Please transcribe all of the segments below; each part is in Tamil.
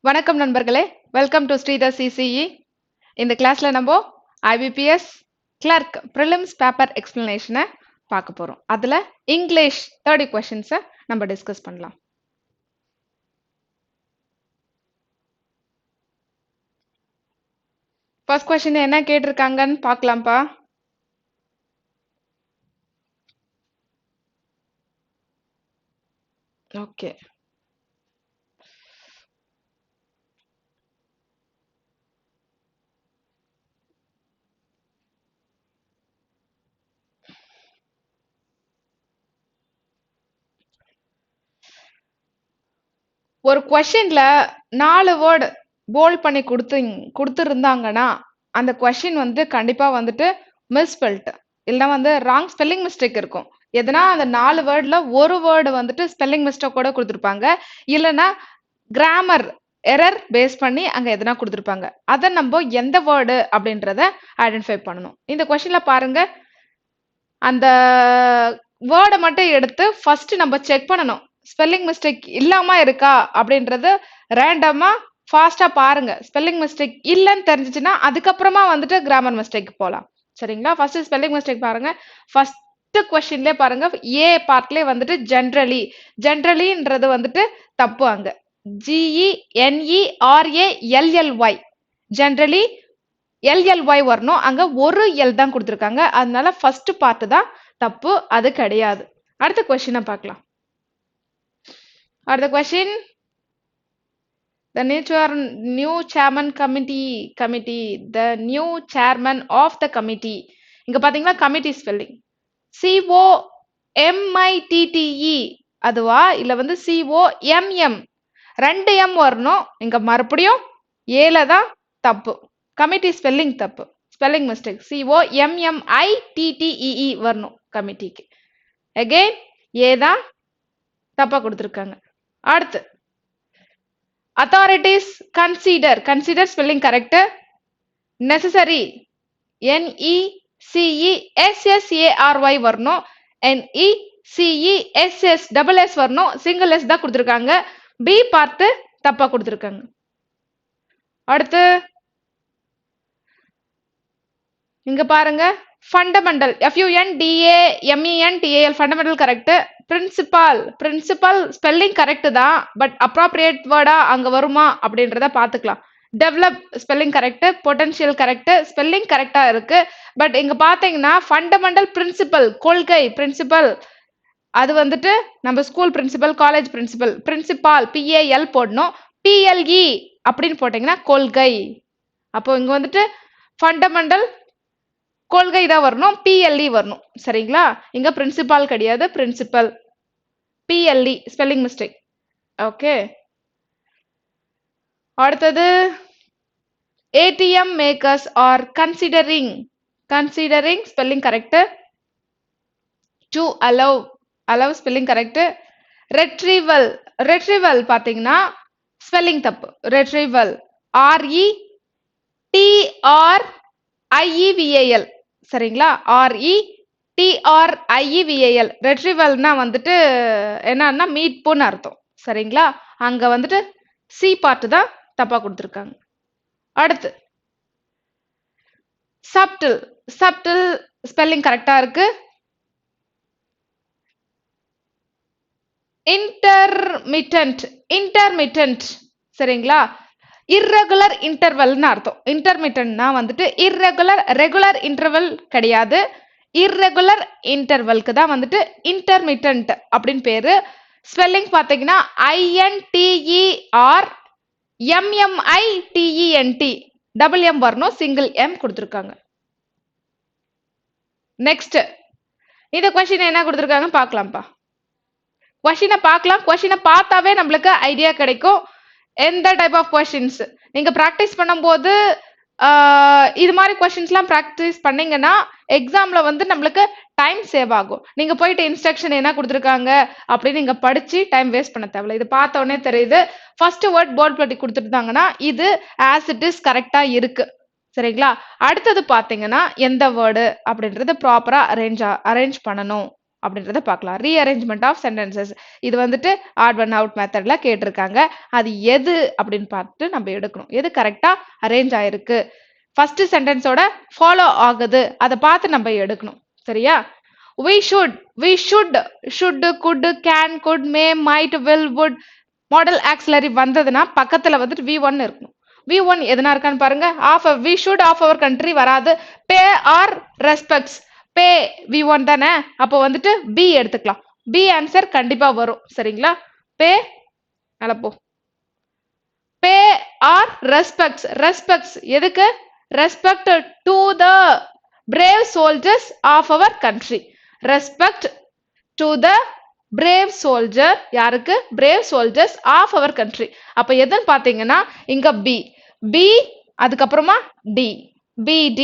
வணக்கம் நண்பர்களே, வெல்கம் டு ஸ்ரீதர் சிசிஇ. இந்த கிளாஸ்ல நம்ம IBPS Clerk Prelims பேப்பர் எக்ஸ்பிளனேஷனை பார்க்க போறோம். அதுல இங்கிலீஷ் 30 கொஸ்டின்ஸை நம்ம டிஸ்கஸ் பண்ணலாம். ஃபர்ஸ்ட் கொஸ்டின் என்ன கேட்டிருக்காங்கன்னு பார்க்கலாம்ப்பா. ஓகே, ஒரு கொஸ்டின்ல 4 வேர்டு போல்ட் பண்ணி கொடுத்துருந்தாங்கன்னா அந்த கொஸ்டின் வந்து கண்டிப்பா வந்துட்டு மிஸ்பெல்ட் இல்லைன்னா வந்து ராங் ஸ்பெல்லிங் மிஸ்டேக் இருக்கும். எதனா அந்த 4 வேர்ட்ல ஒரு வேர்டு வந்துட்டு ஸ்பெல்லிங் மிஸ்டேக் கூட கொடுத்துருப்பாங்க, இல்லைன்னா கிராமர் எரர் பேஸ் பண்ணி அங்க எதனா கொடுத்துருப்பாங்க. அதை நம்ம எந்த வேர்டு அப்படின்றத ஐடென்டிஃபை பண்ணணும். இந்த கொஸ்டின்ல பாருங்க, அந்த வேர்டை மட்டும் எடுத்து ஃபர்ஸ்ட் நம்ம செக் பண்ணணும், ஸ்பெல்லிங் மிஸ்டேக் இல்லாம இருக்கா அப்படின்றது ரேண்டமா ஃபாஸ்டா பாருங்க. ஸ்பெல்லிங் மிஸ்டேக் இல்லைன்னு தெரிஞ்சிச்சுன்னா அதுக்கப்புறமா வந்துட்டு கிராமர் மிஸ்டேக் போகலாம். சரிங்களா? ஃபர்ஸ்ட் ஸ்பெல்லிங் மிஸ்டேக் பாருங்க. ஃபர்ஸ்ட் கொஸ்டின்லேயே பாருங்க, ஏ பார்ட்லேயே வந்துட்டு ஜென்ரலின்றது வந்துட்டு தப்பு. அங்க GENERALLY ஜென்ரலி LLY வரணும், அங்க ஒரு எல் தான் கொடுத்துருக்காங்க. அதனால ஃபர்ஸ்ட் பார்ட் தான் தப்பு, அது கிடையாது. அடுத்த கொஸ்டினை பார்க்கலாம். அடுத்த question, the new chairman the new chairman of the committee. இங்க பாத்தீங்கன்னா கமிட்டி ஸ்பெல்லிங் COMITTE அதுவா இல்ல வந்து COMM, 2 M வரணும். இங்க மறுபடியும் ஏல தான் தப்பு, கமிட்டி ஸ்பெல்லிங் தப்பு, ஸ்பெல்லிங் மிஸ்டேக். COMMITTEE வரணும் கமிட்டிக்கு. அகைன் ஏ தான் தப்பா கொடுத்துருக்காங்க. அடுத்து authorities consider spelling correct. necessary NECESSARY வரணும், NECESS வரணும், சிங்கிள் S தான் கொடுத்துருக்காங்க. பி பார்த்து தப்பா கொடுத்துருக்காங்க. அடுத்து இங்க பாருங்க, fundamental FUNDAMENTAL fundamental correct. Principle spelling correct தான், பட் அப்ராப்ரியேட் வேர்டா அங்க வருமா அப்படின்றத பாத்துக்கலாம். Develop spelling correct, potential correct, spelling கரெக்டா இருக்கு. பட் இங்க பாத்தீங்கன்னா ஃபண்டமெண்டல் பிரின்சிபல், கொள்கை பிரின்சிபல், அது வந்துட்டு நம்ம school principal, college principal, principal PAL போடணும். PLE அப்படின்னு போட்டீங்கன்னா கொள்கை. அப்போ இங்க வந்துட்டு ஃபண்டமெண்டல் கொள்கை தான் வரணும், PLE வரணும். சரிங்களா? இங்க பிரின்சிபால் கிடையாது, principle, PLE spelling mistake. Okay, அடுத்தது ATM makers are considering spelling correct. To allow spelling correct. Retrieval பாத்தீங்கன்னா ஸ்பெல்லிங் தப்பு, ரெட்ரிவல் RETRIEVAL. சரிங்களா? RETRIEVAL ரெட்ரிவல்னா வந்துட்டு என்னன்னா மீட்புன்னு அர்த்தம். சரிங்களா? அங்க வந்துட்டு சி பார்ட் தான் தப்பா கொடுத்துருக்காங்க. அடுத்து சப்டில் ஸ்பெல்லிங் கரெக்டா இருக்கு. இன்டர்மிட்டன்ட் சரிங்களா? irregular இன்டர்வல்னு அர்த்தம். இன்டர்மிட்டன்ட்னா வந்துட்டு ரெகுலர் இன்டர்வல் கிடையாது, irregular இன்டர்வல்க்கு தான் வந்துட்டு இன்டர்மிட்டன்ட் அப்படின்னு பேரு. ஸ்பெல்லிங் பாத்தீங்கன்னா INTERMMITENT, டபுள் M வரணும், சிங்கிள் M கொடுத்துருக்காங்க. நெக்ஸ்ட் இந்த கொஸ்டின் என்ன கொடுத்துருக்காங்க பார்க்கலாம்ப்பா. கொஸ்டினை பார்க்கலாம். கொஸ்டினை பார்த்தாவே நம்மளுக்கு ஐடியா கிடைக்கும் எந்த டைப் ஆஃப் கொஸ்டின்ஸ். நீங்க பிராக்டிஸ் பண்ணும்போது இது மாதிரி கொஸ்டின்ஸ்லாம் பிராக்டிஸ் பண்ணீங்கன்னா எக்ஸாம்ல வந்து நம்மளுக்கு டைம் சேவ் ஆகும். நீங்க போயிட்டு இன்ஸ்ட்ரக்ஷன் என்ன கொடுத்துருக்காங்க அப்படின்னு நீங்க படிச்சு டைம் வேஸ்ட் பண்ண தேவையில்ல. இது பார்த்த உடனே தெரியுது. ஃபர்ஸ்ட் வேர்ட் போல்ட் பண்ணி கொடுத்துருந்தாங்கன்னா இது ஆஸ் இட் இஸ் கரெக்டா இருக்கு. சரிங்களா? அடுத்தது பாத்தீங்கன்னா எந்த வேர்டு அப்படின்றது ப்ராப்பரா அரேஞ்ச் பண்ணணும். அப்படின்றத பார்க்கலாம். ரீஅரேஞ்ச்மெண்ட் ஆஃப் சென்டென்சஸ் இது வந்துட்டு ஆட் ஒன் அவுட் மெத்தட்ல கேட்டிருக்காங்க. அது எது அப்படின்னு பார்த்துட்டு நம்ம எடுக்கணும். எது கரெக்டா அரேஞ்ச் ஆயிருக்கு, ஃபர்ஸ்ட் சென்டென்ஸோட ஃபாலோ ஆகுது, அதை பார்த்து நம்ம எடுக்கணும். சரியா? we should could can could may might will would model auxiliary வந்ததுன்னா பக்கத்துல வந்துட்டு v1 இருக்கணும். v1 எதுனா இருக்கான்னு பாருங்க. we should of our country வராது. pay or respects pay v1 தானே, அப்போ வந்துட்டு b எடுத்துக்கலாம். b ஆன்சர் கண்டிப்பா வரும். சரிங்களா? pay போ pay or respects எதுக்கு? respect to the brave soldiers of our country. respect to the brave soldier யாருக்கு? brave soldiers of our country. அப்ப எதுன்னு பாத்தீங்கன்னா இங்க b அதுக்கப்புறமா d bd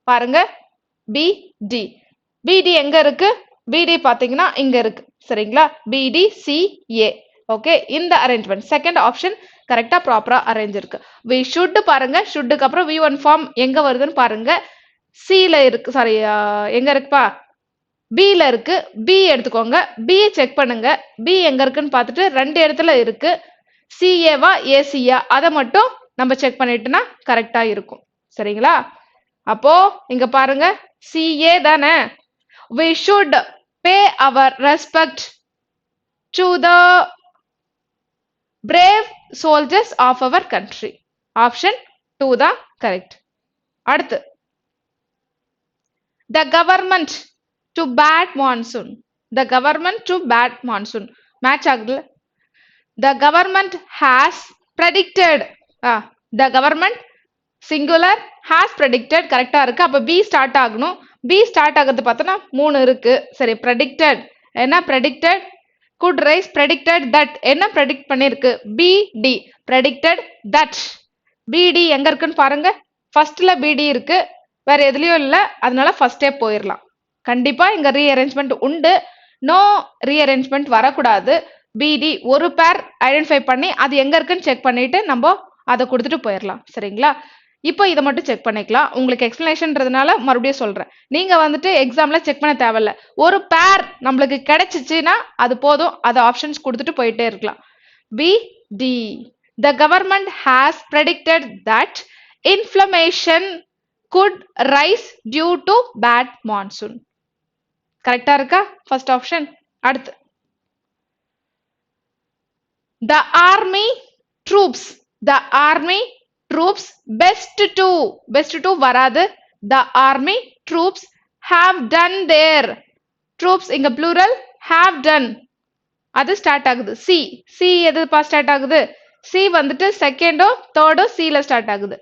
பாருங்க. bd bd எங்க இருக்கு? bd பாத்தீங்கன்னா இங்க இருக்கு. சரிங்களா? bd c a. ஓகே, இந்த அரேஞ்ச்மெண்ட் செகண்ட் ஆப்ஷன் கரெக்டா ப்ராப்பரா அரேஞ்ச் இருக்கு. we should பாருங்க, ஷுட்டுக்கு அப்புறம் v1 ஃபார்ம் எங்க வருதுன்னு பாருங்க. c ல இருக்கு, சாரி எங்க இருக்குப்பா? b ல இருக்கு. b எடுத்துக்கோங்க. b செக் பண்ணுங்க. b எங்க இருக்குன்னு பார்த்துட்டு ரெண்டு இடத்துல இருக்கு. ca-வா ac-யா அதை மட்டும் நம்ம செக் பண்ணிட்டுனா கரெக்டா இருக்கும். சரிங்களா? அப்போ இங்க பாருங்க, ca தானே. we should pay our respect to the brave soldiers of our country. Option 2 தான் கரெக்ட். அடுத்து the government to bad monsoon. the government to bad monsoon match ஆகுதுல. the government has predicted the government singular has predicted கரெக்டா இருக்கு. அப்ப b ஸ்டார்ட் ஆகணும். b ஸ்டார்ட் ஆகுது பார்த்தனா 3 இருக்கு. சரி, predicted என்ன? predicted could rise, predicted that என்ன predict பண்ணிருக்கு? bd predicted that. bd எங்க இருக்குன்னு பாருங்க. ஃபர்ஸ்ட்ல bd இருக்கு, வேற எதுலயும் இல்ல, அதனால ஃபர்ஸ்டே போயிடலாம். கண்டிப்பா இங்க ரீஅரேஞ்ச்மெண்ட் உண்டு. நோ ரீஅரேஞ்ச்மெண்ட் வரக்கூடாது. bd ஒரு பேர் ஐடென்டிஃபை பண்ணி அது எங்க இருக்குன்னு செக் பண்ணிட்டு நம்ம அதை கொடுத்துட்டு போயிடலாம். சரிங்களா? இப்போ இதை மட்டும் செக் பண்ணிக்கலாம். உங்களுக்கு எக்ஸ்பிளனேஷன்றதுனால மறுபடியும் சொல்றேன். நீங்க வந்துட்டு எக்ஸாம்ல செக் பண்ண தேவையில்ல. ஒரு பேர் நம்மளுக்கு கிடைச்சிச்சுன்னா அது போதும். அதை ஆப்ஷன்ஸ் கொடுத்துட்டு போயிட்டே இருக்கலாம். bd the government has predicted that inflammation could rise due to bad monsoon. கரெக்டா இருக்கா? First option. அடுத்து the army troops best to வராது. the army troops have done their troops இங்க plural have done அது ஸ்டார்ட் ஆகுது. c எதுப்பா ஸ்டார்ட் ஆகுது? c வந்துட்டு செகண்டோ தேர்டோ c ல ஸ்டார்ட் ஆகுது.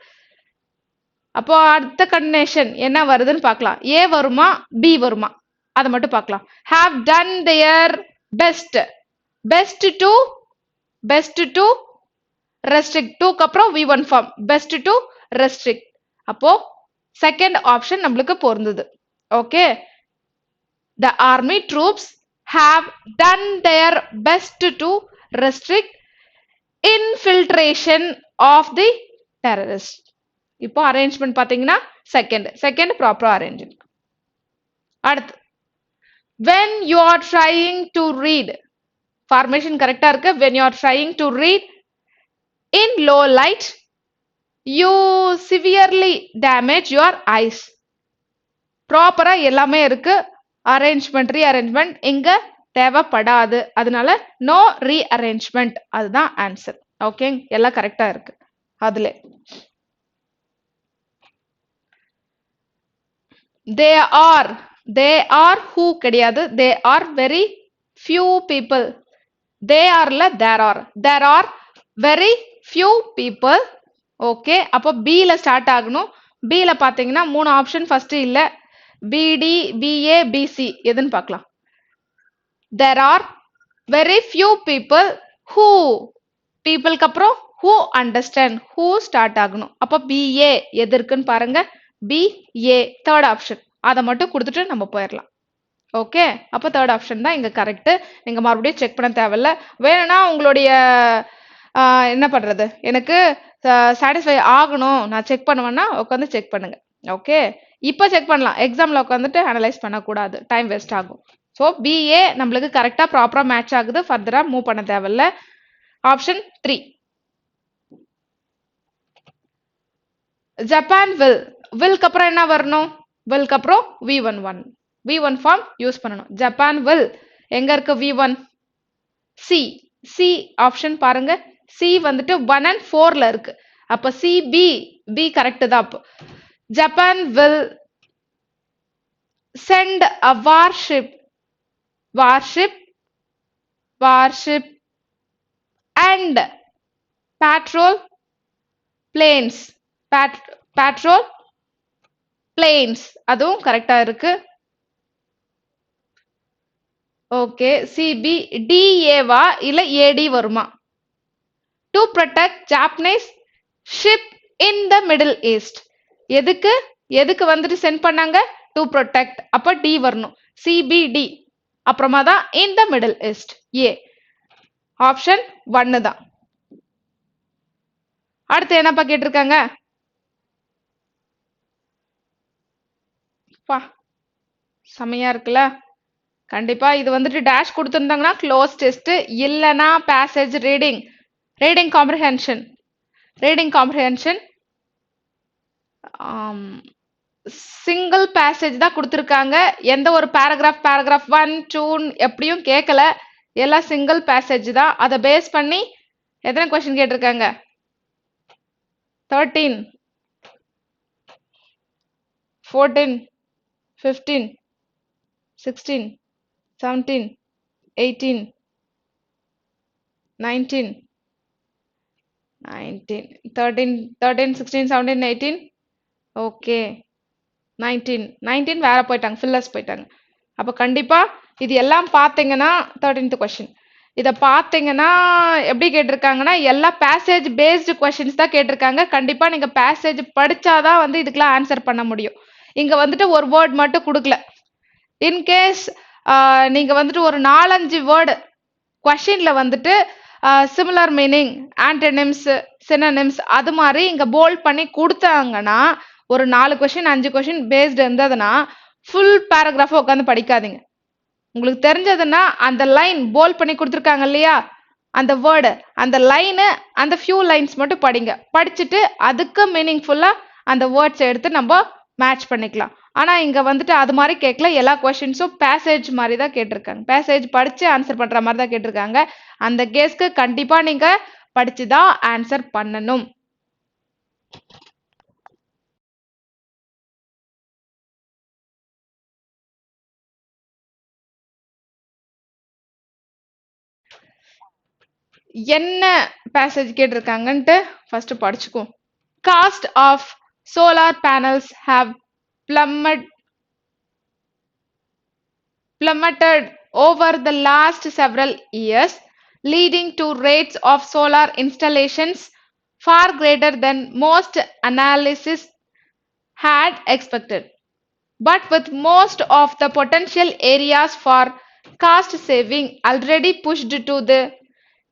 அப்போ அடுத்த கண்டிஷன் என்ன வருதுன்னு பார்க்கலாம். a வருமா b வருமா அதை மட்டும் பார்க்கலாம். have done their best to restrict. 2க்கு அப்புறம் v1 form best to restrict. அப்போ செகண்ட் ஆப்ஷன் நம்மளுக்கு பொருந்தது. Okay, the army troops have done their best to restrict infiltration of the terrorists. இப்போ அரேஞ்ச்மெண்ட் பாத்தீங்கன்னா செகண்ட் ப்ராப்பரா அரேஞ்ச். அடுத்து when you are trying to read formation கரெக்டா இருக்கு. when you are trying to read in low light you severely damage your eyes. ப்ராப்பரா எல்லாமே இருக்கு. அரேஞ்ச்மெண்ட் ரீஅரேஞ்ச்மெண்ட் இங்க தேவைப்படாது. அதனால நோ ரீஅரேஞ்ச்மெண்ட், அதுதான் ஆன்சர். ஓகே, எல்லாம் கரெக்டா இருக்கு. அதுல they are who கிடையாது. they are very few people. they are ல there are very few people. Okay, அப்போ b ல ஸ்டார்ட் ஆகணும். b ல பாத்தீங்கன்னா 3 ஆப்ஷன் ஃபர்ஸ்ட் இல்ல. bd ba bc எதுன்னு பார்க்கலாம். there are very few people who peopleக்கு அப்புறம் who understand who ஸ்டார்ட் ஆகணும். அப்போ ba எது இருக்குன்னு பாருங்க. ba தேர்ட் ஆப்ஷன், அதை மட்டும் கொடுத்துட்டு நம்ம போயிடலாம். ஓகே, அப்போ தேர்ட் ஆப்ஷன் தான் இங்க கரெக்ட். நீங்க மறுபடியும் செக் பண்ண தேவையில்ல. வேணும்னா உங்களுடைய என்ன பண்றது, எனக்கு சாட்டிஸ்ஃபை ஆகணும் நான் செக் பண்ணுவேன்னா உட்காந்து செக் பண்ணுங்க. ஓகே, இப்போ செக் பண்ணலாம். எக்ஸாம்ல உட்காந்துட்டு அனலைஸ் பண்ணக்கூடாது, டைம் வேஸ்ட் ஆகும். ஸோ பிஏ நம்மளுக்கு கரெக்டாக ப்ராப்பராக மேட்ச் ஆகுது, ஃபர்தராக மூவ் பண்ண தேவையில்ல. ஆப்ஷன் 3. ஜப்பான் வில்க்கு அப்புறம் என்ன வரணும்? வில்க்கு அப்புறம் V1 ஃபார்ம் யூஸ் பண்ணணும். ஜப்பான் வில் எங்க இருக்கு? V1 சி ஆப்ஷன் பாருங்க. சி வந்துட்டு 1 and 4ல இருக்கு. அப்ப சி பி கரெக்ட் தான். அப்போ Japan will send a warship and patrol planes அதுவும் கரெக்டா இருக்கு. ஓகே, சிபி டிஏவா இல்ல ஏடி வருமா? To protect Japanese ship in the middle east. எதுக்கு வந்துட்டு சென்ட் பண்ணாங்க? To protect. அப்ப டி வரணும். சிபிடி அப்புறமா தான் in the middle east. A option 1 தான். அடுத்து என்னப்பா கேட்டிருக்காங்க? செமையா இருக்குல்ல? கண்டிப்பா இது வந்துட்டு டேஷ் கொடுத்துருந்தாங்கன்னா க்ளோஸ் டெஸ்ட், இல்லைன்னா passage reading comprehension single passage தான் கொடுத்துருக்காங்க. எந்த ஒரு பேராகிராஃப் 1 2 எப்படியும் கேட்கல, எல்லாம் சிங்கிள் பேசேஜ் தான். அதை பேஸ் பண்ணி எத்தனை கொஸ்டின் கேட்டிருக்காங்க? 13 14 15 16 17 18 19 13 16 17 18 ஓகே 19 வேற போயிட்டாங்க, ஃபில்லர்ஸ் போயிட்டாங்க. அப்போ கண்டிப்பா இது எல்லாம் பார்த்தீங்கன்னா 13th கொஸ்டின் இதை பார்த்தீங்கன்னா எப்படி கேட்டிருக்காங்கன்னா எல்லாம் பேசேஜ் பேஸ்டு கொஸ்டின்ஸ் தான் கேட்டிருக்காங்க. கண்டிப்பா நீங்க பேசேஜ் படிச்சாதான் வந்து இதுக்கெல்லாம் ஆன்சர் பண்ண முடியும். இங்க வந்துட்டு ஒரு வேர்ட் மட்டும் கொடுக்கல. இன்கேஸ் நீங்க வந்துட்டு ஒரு 4-5 வேர்டு கொஸ்டின்ல வந்துட்டு சிமிலர் மீனிங், ஆன்டனிம்ஸ், சினனிம்ஸ் அது மாதிரி இங்க போல்ட் பண்ணி கொடுத்தாங்கன்னா ஒரு 4 கொஸ்டின் 5 கொஸ்டின் பேஸ்டு இருந்ததுன்னா ஃபுல் பேராகிராஃபை உட்காந்து படிக்காதீங்க. உங்களுக்கு தெரிஞ்சதுன்னா அந்த லைன் போல்ட் பண்ணி கொடுத்துருக்காங்க இல்லையா, அந்த வேர்டு, அந்த லைனு, அந்த ஃபியூ லைன்ஸ் மட்டும் படிங்க. படிச்சுட்டு அதுக்கு மீனிங்ஃபுல்லா அந்த வேர்ட்ஸ் எடுத்து நம்ம மேட்ச் பண்ணிக்கலாம். ஆனா இங்க வந்துட்டு அது மாதிரி கேட்கல, எல்லா கொஸ்டின்ஸும் பேசேஜ் மாதிரி தான் கேட்டிருக்காங்க. பேசேஜ் படிச்சு ஆன்சர் பண்ற மாதிரி தான் கேட்டிருக்காங்க. அந்த கேஸ்க்கு கண்டிப்பா நீங்க படிச்சுதான் ஆன்சர் பண்ணணும். என்ன பேசேஜ் கேட்டிருக்காங்கன்ட்டு ஃபர்ஸ்ட் படிச்சுக்குவோம். Cost of solar panels have plummeted over the last several years, leading to rates of solar installations far greater than most analysis had expected. But with most of the potential areas for cost saving already pushed to the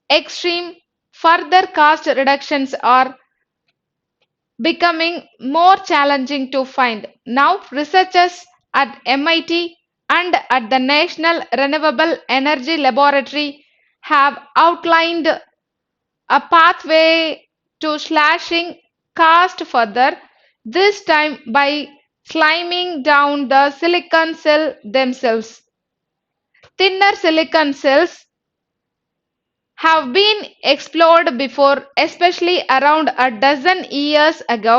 extreme, further cost reductions are becoming more challenging to find. Now, researchers at MIT and at the National Renewable Energy Laboratory have outlined a pathway to slashing cost further, this time by slimming down the silicon cell themselves. Thinner silicon cells have been explored before, especially around a dozen years ago,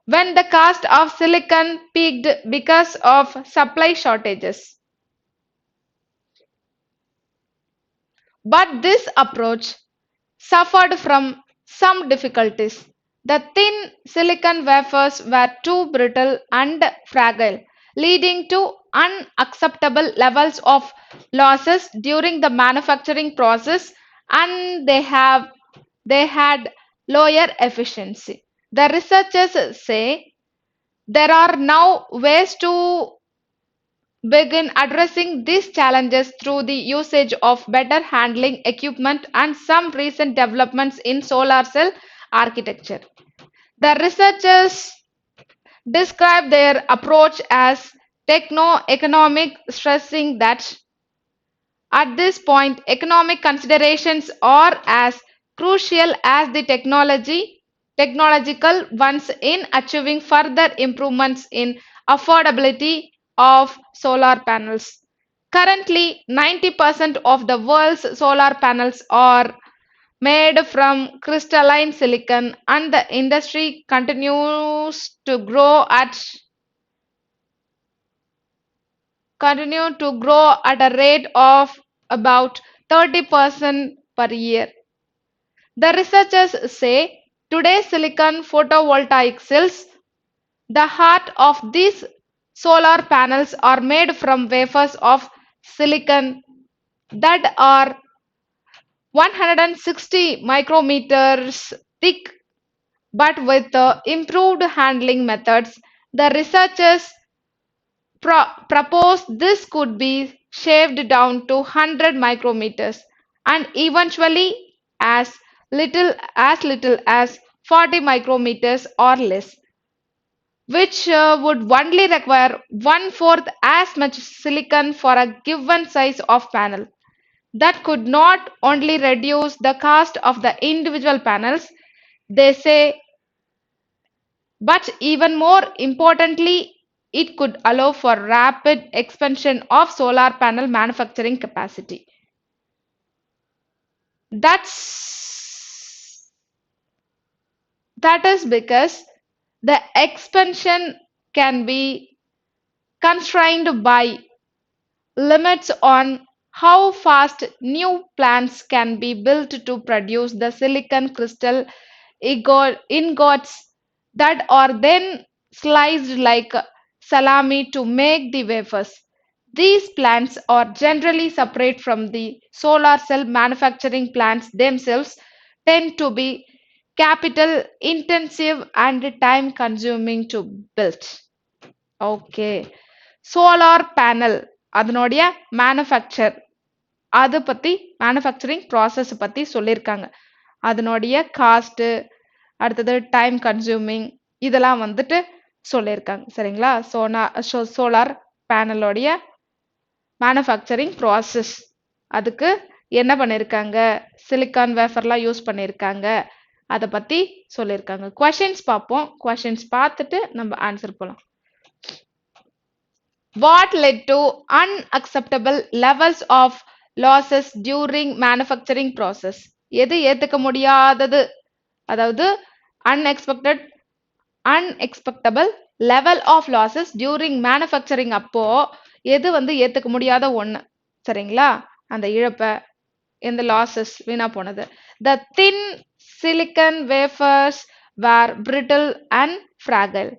when the cost of silicon peaked because of supply shortages. But this approach suffered from some difficulties. The thin silicon wafers were too brittle and fragile, leading to unacceptable levels of losses during the manufacturing process, and they had lower efficiency. The researchers say there are now ways to begin addressing these challenges through the usage of better handling equipment and some recent developments in solar cell architecture. The researchers describe their approach as techno-economic stressing that at this point economic considerations are as crucial as the technological ones in achieving further improvements in affordability of solar panels. Currently, 90% of the world's solar panels are made from crystalline silicon and the industry continues to grow at a rate of about 30% per year. The researchers say today's silicon photovoltaic cells, the heart of these solar panels, are made from wafers of silicon that are 160 micrometers thick, but with improved handling methods, the researchers propose this could be shaved down to 100 micrometers and eventually as little as 40 micrometers or less, which would only require one-fourth as much silicon for a given size of panel. That could not only reduce the cost of the individual panels, they say, but even more importantly, it could allow for rapid expansion of solar panel manufacturing capacity. That is because the expansion can be constrained by limits on how fast new plants can be built to produce the silicon crystal ingots that are then sliced like salami to make the wafers. These plants are generally separate from the solar cell manufacturing plants themselves, tend to be capital intensive and time consuming to build. Okay. Solar panel அதனுடைய மேனுஃபேக்சர் அது பத்தி மேனுஃபேக்சரிங் ப்ராசஸ் பத்தி சொல்லியிருக்காங்க. அதனுடைய காஸ்ட், அடுத்தது டைம் கன்சூமிங், இதெல்லாம் வந்துட்டு சொல்லியிருக்காங்க. சரிங்களா? சோலார் பேனலோடைய மேனுஃபேக்சரிங் ப்ராசஸ், அதுக்கு என்ன பண்ணியிருக்காங்க, சிலிக்கான் வேஃபர்லாம் யூஸ் பண்ணியிருக்காங்க, அதை பத்தி சொல்லியிருக்காங்க. கொஷின்ஸ் பார்ப்போம். கொஷின்ஸ் பார்த்துட்டு நம்ம ஆன்சர் போலாம். What led to unacceptable levels of losses during manufacturing process? எது ஏத்துக்க முடியாதது, அதாவது unexpectable level of losses during manufacturing அப்போ எது வந்து ஏத்துக்க முடியாத ஒண்ணு, சரிங்களா? அந்த இழப்ப, இந்த லாசஸ், வீணா போனது. The thin silicon wafers were brittle and fragile.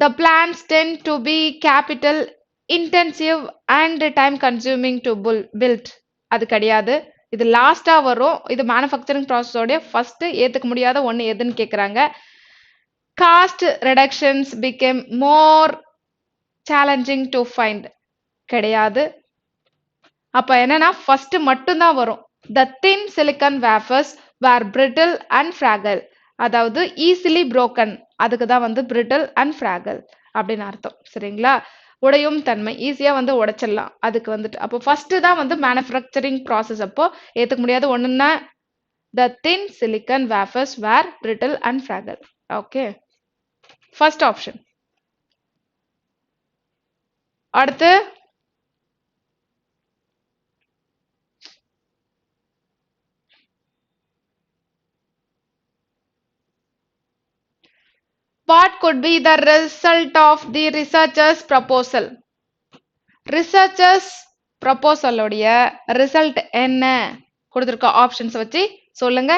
The plants tend to be capital intensive and time consuming to build. அது கிடையாது. இது லாஸ்டா வரும். இது மேனுஃபேக்சரிங் ப்ராசஸோட ஃபர்ஸ்ட் ஏத்துக்க முடியாத ஒண்ணு எதுன்னு கேக்குறாங்க. Cost reductions became more challenging to find. கிடையாது. அப்ப என்னன்னா ஃபர்ஸ்ட் மட்டும் தான் வரும். The thin silicon wafers were brittle and fragile. அதாவது ஈஸிலி broken, அதுக்கு தான் வந்து brittle and fragile அப்படின்னு அர்த்தம். சரிங்களா? உடையும் தன்மை, ஈஸியா வந்து உடைச்சிடலாம். அதுக்கு வந்துட்டு அப்போ ஃபர்ஸ்ட் தான் வந்து மேனுஃபேக்சரிங் ப்ராசஸ் அப்போ ஏத்துக்க முடியாத ஒண்ணுன்னா the thin silicon wafers were brittle and fragile. Okay, first option. அடுத்து what could be the result of the researchers proposal? Researchers proposal உடைய ரிசல்ட் என்ன கொடுத்திருக்க ஆப்ஷன்ஸ் வச்சு சொல்லுங்க.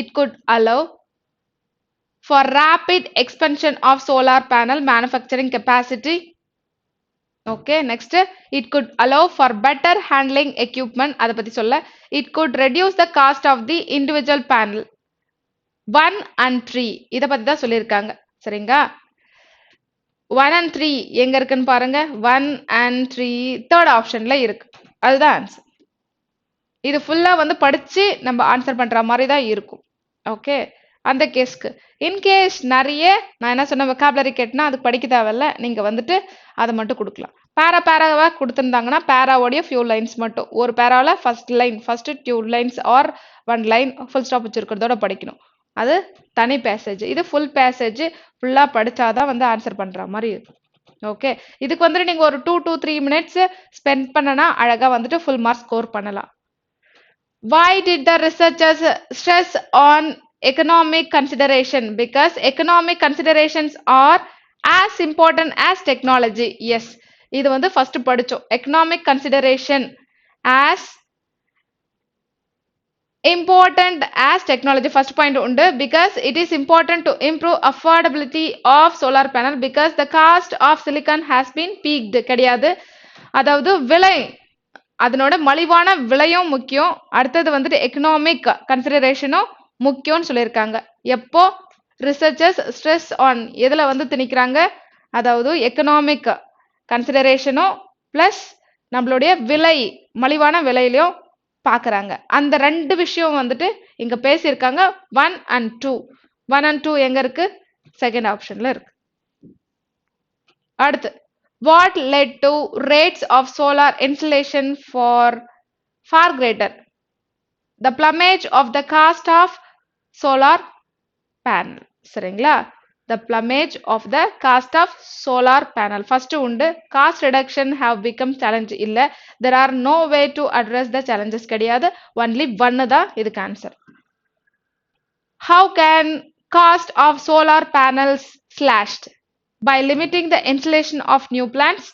It could allow for rapid expansion of solar panel manufacturing capacity. Okay, next, it could allow for better handling equipment. அதை பத்தி சொல்ல. It could reduce the cost of the individual panel. 1 and 3 இதை பத்தி தான் சொல்லியிருக்காங்க. சரிங்களா? 1 and 3 எங்க இருக்குன்னு பாருங்க. 1 and 3 தேர்ட் ஆப்ஷன்ல இருக்கு. அதுதான் ஆன்சர். இது ஃபுல்லா வந்து படிச்சு நம்ம ஆன்சர் பண்ற மாதிரி தான் இருக்கும். ஓகே, அந்த கேஸ்க்கு. இன்கேஸ் நிறைய நான் என்ன சொன்ன வெக்காபுலரி கேட்டனா அதுக்கு படிக்க தேவையில்ல, நீங்க வந்துட்டு அதை மட்டும் கொடுக்கலாம். பேராவா கொடுத்துருந்தாங்கன்னா பேராவோடைய ஃபியூ லைன்ஸ் மட்டும், ஒரு பேராவில் first line, first 2 lines or 1 line full stop வச்சிருக்கிறதோட படிக்கணும். அது தனி பேசேஜ். இது ஃபுல் பேசேஜ் ஃபுல்லா படிச்சாதான் வந்து ஆன்சர் பண்ற மாதிரி இருக்கும். ஓகே, இதுக்கு வந்துட்டு நீங்க ஒரு 2 to 3 minutes ஸ்பெண்ட் பண்ணனா அழகா வந்துட்டு ஃபுல் மார்க் ஸ்கோர் பண்ணலாம். Why did the researchers stress on economic consideration? Because economic considerations are as important as technology. Yes, இது வந்து first படிச்சோம். Economic consideration as important as technology. First point உண்டு. Because it is important to improve affordability of solar panel because the cost of silicon has been peaked. கிடையாது, அதாவது விலை, அதனோட மலிவான விலையும் முக்கியம், அடுத்தது வந்துட்டு எக்கனாமிக் கன்சிடரேஷனும் முக்கியம்னு சொல்லியிருக்காங்க. எப்போ ரிசர்ச்சர்ஸ் ஸ்ட்ரெஸ் ஆன் எதுல வந்து திணிக்கிறாங்க, அதாவது எக்கனாமிக் கன்சிடரேஷனும் பிளஸ் நம்மளுடைய விலை, மலிவான விலையிலையும் பாக்குறாங்க. அந்த ரெண்டு விஷயம் வந்துட்டு இங்க பேசியிருக்காங்க. 1 and 2. 1 and 2 எங்க இருக்கு? செகண்ட் ஆப்ஷன்ல இருக்கு. அடுத்து, what led to rates of solar installation far greater? The plumage of the cost of solar panel. சரிங்களா? The plumage of the cost of solar panel. First உண்டு, cost reduction have become challenge. இல்ல, there are no way to address the challenges. கிடையாது, only one தான் இதுக்கு answer. How can cost of solar panels slashed? By limiting the installation of new plants,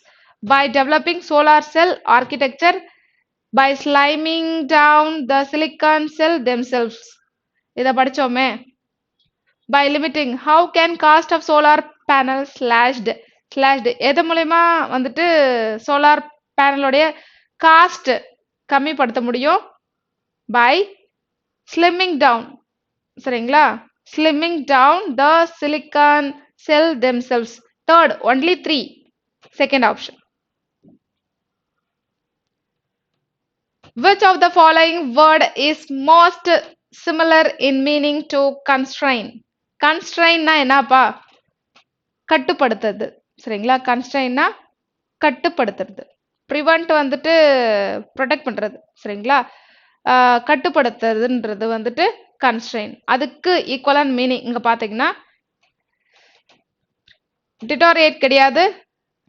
by developing solar cell architecture, by slimming down the silicon cell themselves. இத படிச்சோமே. By limiting, how can cost of solar panels slashed? எது மூலமா வந்துட்டு சோலார் பேனலோடைய காஸ்ட் கம்மிப்படுத்த முடியும்? By slimming down. சரிங்களா? Slimming down the silicon cell themselves. Third, only 3. Second option. Which of the following word is most similar in meaning to constrain? Constrain na என்னப்பா? கட்டுப்படுத்துறது. சரிங்களா? Constrain na கட்டுப்படுத்துறது. Prevent வந்துட்டு protect பண்றது. சரிங்களா? கட்டுப்படுத்துறதுன்றது வந்துட்டு constrain. அதுக்கு equivalent meaning இங்க பாத்தீங்கன்னா deteriorate கிடையாது,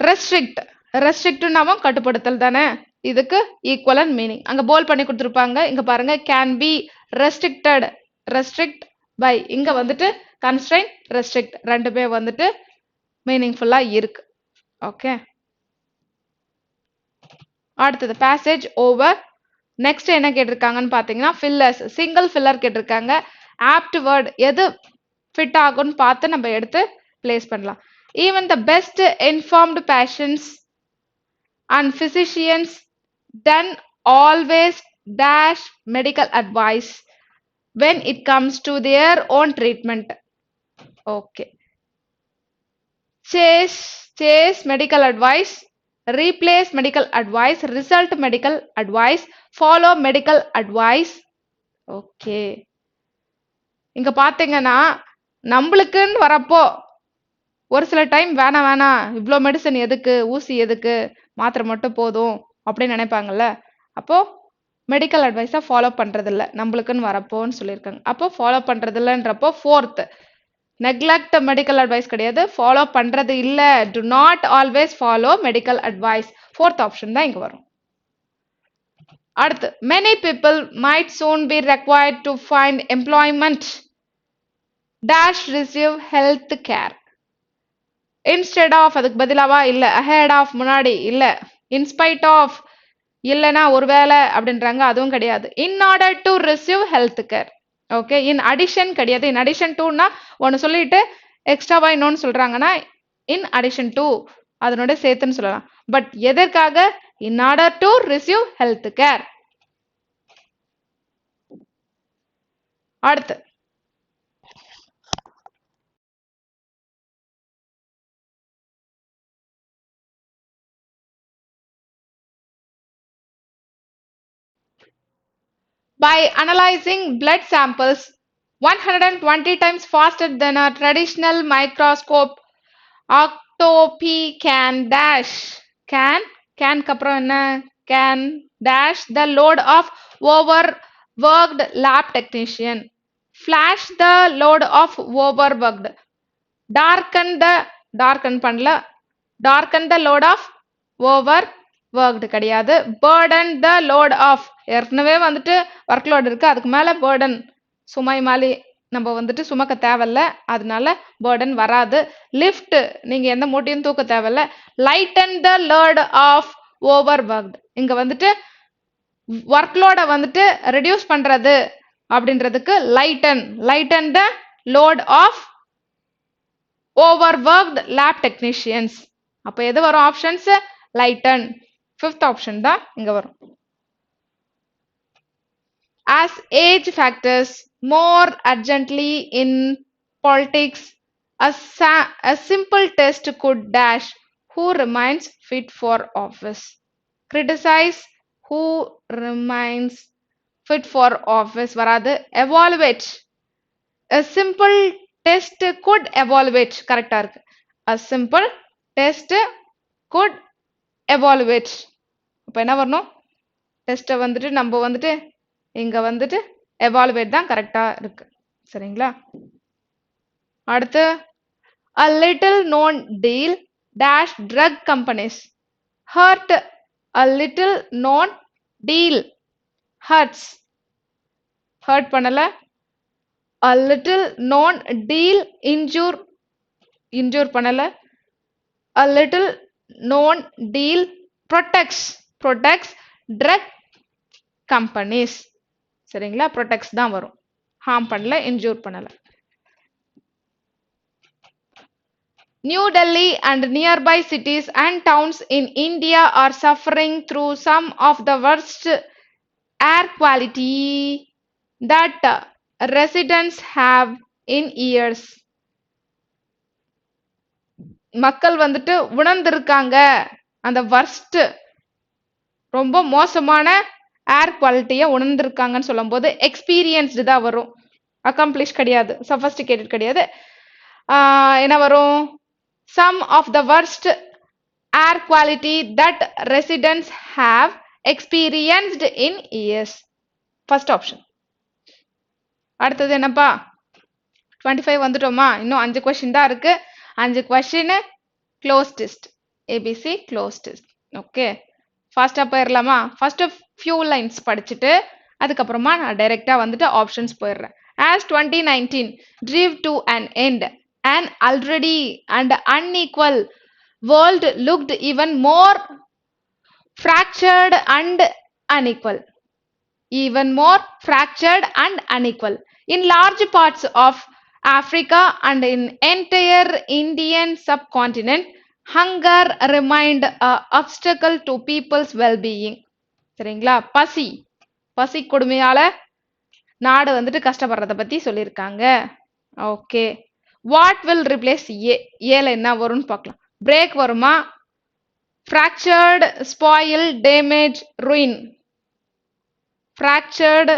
restrict. ரெஸ்ட்ரிக்ட்னாவும் கட்டுப்படுத்தல் தானே, இதுக்கு ஈக்குவலன்ட் மீனிங் அங்க போல் பண்ணி கொடுத்துருப்பாங்க. இங்க பாருங்க, can be restricted, restrict by, இங்க வந்துட்டு கன்ஸ்ட்ரைன், ரெஸ்ட்ரிக்ட், ரெண்டுமே வந்துட்டு மீனிங்ஃபுல்லா இருக்கு. ஓகே, அடுத்தது பேசேஜ் ஓவர். நெக்ஸ்ட் என்ன கேட்டிருக்காங்கன்னு பாத்தீங்கன்னா ஃபில்லர்ஸ், சிங்கிள் ஃபில்லர் கேட்டிருக்காங்க. ஆப்ட் வேர்ட் எது ஃபிட் ஆகும்னு பார்த்து நம்ம எடுத்து பிளேஸ் பண்ணலாம். Even the best informed patients and physicians then always dash medical advice when it comes to their own treatment. Okay, chase medical advice, replace medical advice, result medical advice, follow medical advice. Okay, இங்க பாத்தீங்கன்னா நம்மளுக்குன்னு வரப்போ ஒரு சில டைம் வேணாம் இவ்வளோ மெடிசன் எதுக்கு, ஊசி எதுக்கு, மாத்திரை மட்டும் போதும் அப்படின்னு நினைப்பாங்கல்ல. அப்போ மெடிக்கல் அட்வைஸை ஃபாலோ பண்றது இல்லை நம்மளுக்குன்னு வரப்போன்னு சொல்லியிருக்காங்க. அப்போ ஃபாலோ பண்றது இல்லைன்றப்போ ஃபோர்த், நெக்லெக்ட் மெடிக்கல் அட்வைஸ் கிடையாது, ஃபாலோ பண்றது இல்லை, to not always follow medical advice. Fourth option தான் இங்க வரும். அடுத்து, many people might soon be required to find employment dash receive health care. Instead of அதுக்கு பதிலாவா இல்ல, அஹெட் ஆஃப் முன்னாடி இல்ல, இன்ஸ்பைட் ஆஃப் இல்லனா ஒருவேளை அப்படின்றாங்க, அதுவும் கிடையாது. In order to receive health care. Okay, in addition கிடையாது. இன் அடிஷன் டுனா ஒன்னு சொல்லிட்டு எக்ஸ்ட்ராவா இன்னொன்னு சொல்றாங்கன்னா இன் அடிஷன் டு அதனோட சேர்த்துன்னு சொல்லலாம். பட் எதற்காக? இன் order to receive health care. அடுத்து, by analyzing blood samples 120 times faster than a traditional microscope. Octopi can dash. Can அப்புறம் என்ன? Can dash the load of overworked lab technician. Flash the load of overworked. darken பண்ணல. darken the load of overworked கிடையாது. burden the load of. ஏற்கனவே வந்துட்டு ஒர்க் லோட் இருக்கு, அதுக்கு மேல burden சுமை மாலி நம்ம வந்துட்டு சுமக்க தேவையில்ல, அதனால burden வராது. lift நீங்க எந்த மூட்டையும் தூக்க தேவையில்ல. lighten the load of overworked. இங்க வந்துட்டு ஒர்க் லோட வந்துட்டு ரெடியூஸ் பண்றது அப்படின்றதுக்கு lighten the load of overworked lab technicians. அப்ப எது வரும் ஆப்ஷன்ஸ்? lighten. fifth option தான் இங்க வரும். as age factors more urgently in politics, a simple test could dash who remains fit for office. Criticize who remains fit for office வராது. evaluate. a simple test could evaluate கரெக்டா இருக்கு. a simple test could evaluate. அப்ப என்ன வரணும்? டெஸ்ட்டை வந்துட்டு நம்ம வந்துட்டு இங்க வந்துட்டு evaluate தான் கரெக்டா இருக்கு. சரிங்களா? அடுத்து a little known deal dash drug companies hurt. a little known deal hurts. hurt பண்ணல. a little known deal injure பண்ணல. a little known deal protects drug companies. சரிங்களா? protects தான் வரும். harm பண்ணல, injure பண்ணல. New Delhi and nearby cities and towns in India are suffering through some of the worst air quality that residents have in years. மக்கள் வந்துட்டு உணர்ந்திருக்காங்க அந்த worst ரொம்ப மோசமான ஏர் குவாலிட்டியை உணர்ந்திருக்காங்கன்னு சொல்லும் போது எக்ஸ்பீரியன்ஸ்டு தான் வரும். அக்கம்ப்ளிஷ் கிடையாது, சஃபஸ்டிகேட்டட் கிடையாது. என்ன வரும்? some of the worst air quality that residents have experienced in years. first option. அடுத்தது என்னப்பா? 25 வந்துட்டோமா? இன்னும் 5 கொஸ்டின் தான் இருக்கு. 5 question close test, ABC close test. Okay, ஃபாஸ்டா போயிடலாமா? ஃபர்ஸ்ட் ஃபியூ லைன்ஸ் படிச்சுட்டு அதுக்கப்புறமா நான் டைரக்டா வந்துட்டு ஆப்ஷன்ஸ் போயிடுறேன். as 2019 drew to an end, an already and unequal world looked even more fractured and unequal. Even more fractured and unequal. In large parts of Africa and in entire Indian subcontinent, hunger remained an obstacle to people's well-being. சரிங்களா? பசி கொடுமையால நாடு வந்துட்டு கஷ்டப்படுறத பத்தி சொல்லியிருக்காங்க. ஓகே, வாட் வில் ரிப்ளேஸ் ஏல என்ன வரும்னு பார்க்கலாம். பிரேக் வருமா? fractured, spoil, damage, ruin. fractured,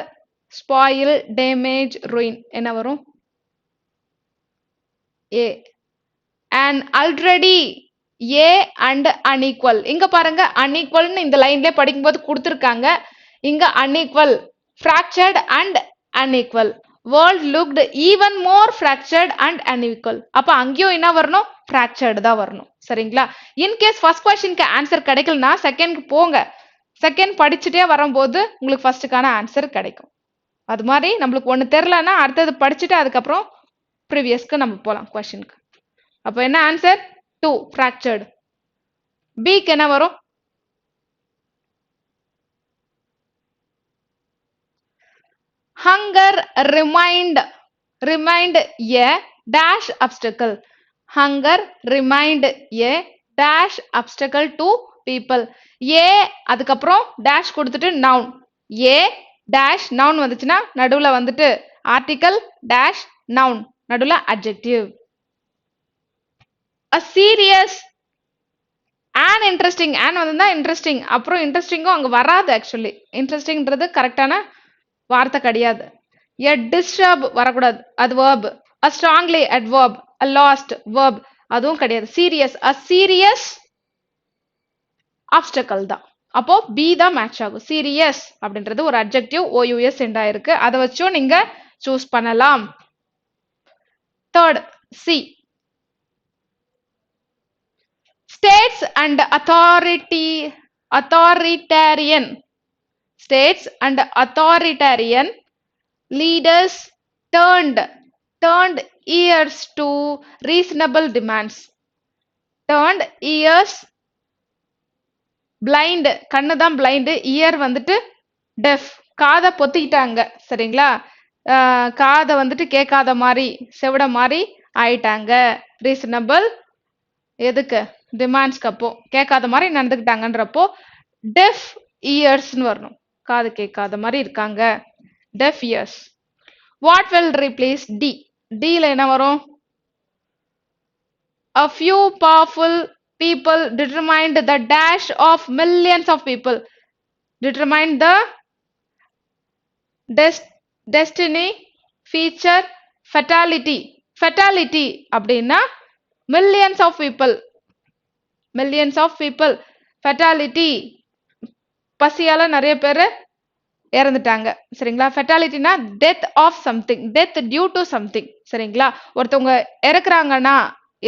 spoil, damage, ruin என்ன வரும்? A. and already A and unequal. இங்க பாருங்க, unequal இந்த லைன்ல படிக்கும்போது கொடுத்திருக்காங்க. இங்க unequal, fractured and unequal. world looked even more fractured and unequal. அப்ப அங்கேயும் என்ன வரணும்? fractured தான் வரணும். சரிங்களா? இன் கேஸ் ஃபர்ஸ்ட் क्वेश्चनக்கு ஆன்சர் கிடைக்கலனா செகண்ட்க்கு போங்க. செகண்ட் படிச்சுட்டே வரும்போது உங்களுக்கு ஃபர்ஸ்ட்டுக்கான ஆன்சர் கிடைக்கும். அது மாதிரி நம்மளுக்கு ஒன்று தெரிலனா அடுத்தது படிச்சுட்டு அதுக்கப்புறம் ப்ரீவியஸ்க்கு நம்ம போகலாம் கொஸ்டினுக்கு. அப்போ என்ன ஆன்சர்? 2 fractured. பிக்கு என்ன வரும்? hunger remained a dash obstacle. hunger remained a dash obstacle to people. A அதுக்கப்புறம் டேஷ் கொடுத்துட்டு நவுன். A டேஷ் நவுன் வந்துச்சுன்னா நடுவுல வந்துட்டு ஆர்டிகல் டேஷ் நவுன், நடுவுல adjective. a serious and interesting. and வந்தா இன்ட்ரெஸ்டிங், அப்புறம் இன்ட்ரெஸ்டிங்கும் அங்க வராது. ஆக்சுவலி இன்ட்ரெஸ்டிங்ன்றது கரெக்டான வார்த்தை கிடையாது. a disturb வரக்கூடாது அது verb, a strongly adverb, a lost verb அதுவும் கிடையாது. serious a serious obstacle தான். அப்போ B தான் மேட்ச் ஆகும். serious அப்படின்றது ஒரு adjective OUS end ஆயிருக்கு. அதை வச்சும் நீங்க சூஸ் பண்ணலாம். third C states and authoritarian states and authoritarian leaders turned ears to reasonable demands. turned ears blind கண்ணு தான் blind, ear வந்துட்டு deaf காதை பொத்திக்கிட்டாங்க. சரிங்களா? காதை வந்துட்டு கேட்காத மாதிரி செவிட மாதிரி ஆயிட்டாங்க. ரீசனபிள் எதுக்கு? டிமாண்ட்ஸ்க்கு. அப்போ கேட்காத மாதிரி நடந்துக்கிட்டாங்கன்றப்போ டெஃப் இயர்ஸ்னு வரணும். காது கேட்காத மாதிரி இருக்காங்க. Deaf ears. What will replace D? டில என்ன வரும்? a few powerful people determined the dash of millions of people. determined the destiny, feature, fatality. fatality அப்படின்னா millions of people. millions of people. fatality பசியால நிறைய பேர் இறந்துட்டாங்க. சரிங்களா? ஃபெட்டாலிட்டினா death of something, death due to something. சரிங்களா? ஒருத்தவங்க இறக்குறாங்கன்னா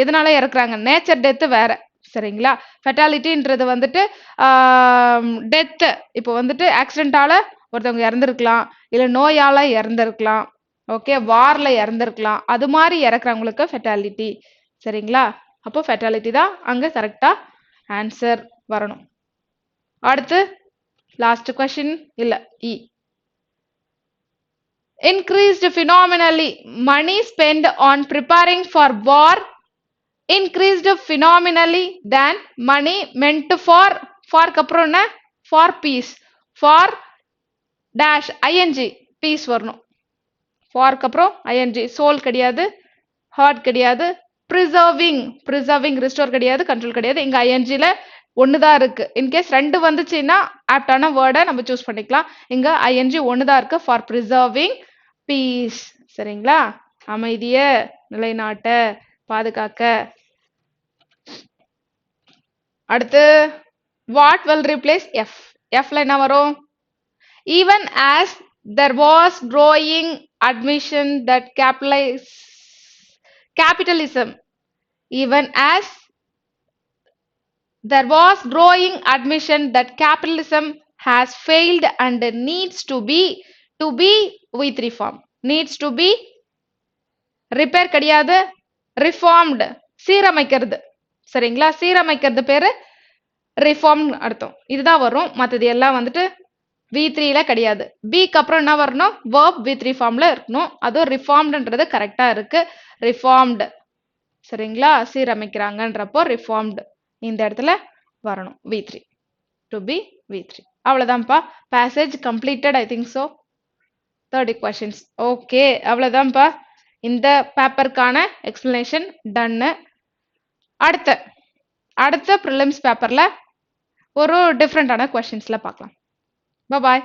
எதனால இறக்குறாங்க? நேச்சர் டெத்து வேற. சரிங்களா? ஃபெட்டாலிட்டின்றது வந்துட்டு டெத்து இப்போ வந்துட்டு ஆக்சிடென்டால ஒருத்தவங்க இறந்துருக்கலாம், இல்லை நோயால இறந்துருக்கலாம், ஓகே, வார்ல இறந்துருக்கலாம். அது மாதிரி இறக்குறவங்களுக்கு ஃபெட்டாலிட்டி. சரிங்களா? அப்போ ஃபெட்டாலிட்டி தான் அங்கே கரெக்டா ஆன்சர் வரணும். அடுத்து லாஸ்ட் கொஸ்டின் இல்ல இ. increased phenomenally money spent on preparing for war increased phenomenally than money meant for அப்புறம் என்ன? for peace. for dash ing peace வரணும். for அப்புறம் ing. soul கிடையாது, heart கிடையாது, preserving restore கிடையாது, control கிடையாது. இங்க ingல ஒண்ணுதான் இருக்கு. இன்கேஸ் ரெண்டு வந்துச்சுன்னா ஆப்டான வேர்டை நம்ம சூஸ் பண்ணிக்கலாம். இங்க ஐஎன்ஜி ஒண்ணுதான் இருக்கு. For preserving peace. சரிங்களா? அமைதிய நிலைநாட்ட, பாதுகாக்க. அடுத்து வாட் வில் ரீப்ளேஸ் எஃப்? எஃப்ல என்ன வரும்? Even as there was growing admission that capitalism even as there was growing admission that capitalism has failed and needs to be v3 form. needs to be repair கிடையாது, reformed சீரமைக்கிறது. சரிங்களா? சீரமைக்கிறது பேரு ரிஃபார்ம் அர்த்தம். இதுதான் வரும். மற்றது எல்லாம் வந்துட்டு v3ல கிடையாது. பிக்கு அப்புறம் என்ன வரணும்? verb v3 ஃபார்ம்ல இருக்கணும். அதுவும் ரிஃபார்ம்டுன்றது கரெக்டா இருக்கு. ரிஃபார்ம்டு. சரிங்களா? சீரமைக்கிறாங்கன்றப்போ ரிஃபார்ம்டு இந்த இடத்துல வரணும். v3 to be v3. அவ்வளவுதான்ப்பா. passage completed I think so. 30 questions. Okay, அவ்வளவுதான்ப்பா. இந்த பேப்பருக்கான எக்ஸ்பிளனேஷன் டன்னு. அடுத்த ப்ரிலிம்ஸ் பேப்பர்ல ஒரு டிஃப்ரெண்டான கொஸ்டின்ஸ்ல பார்க்கலாம். பாய்.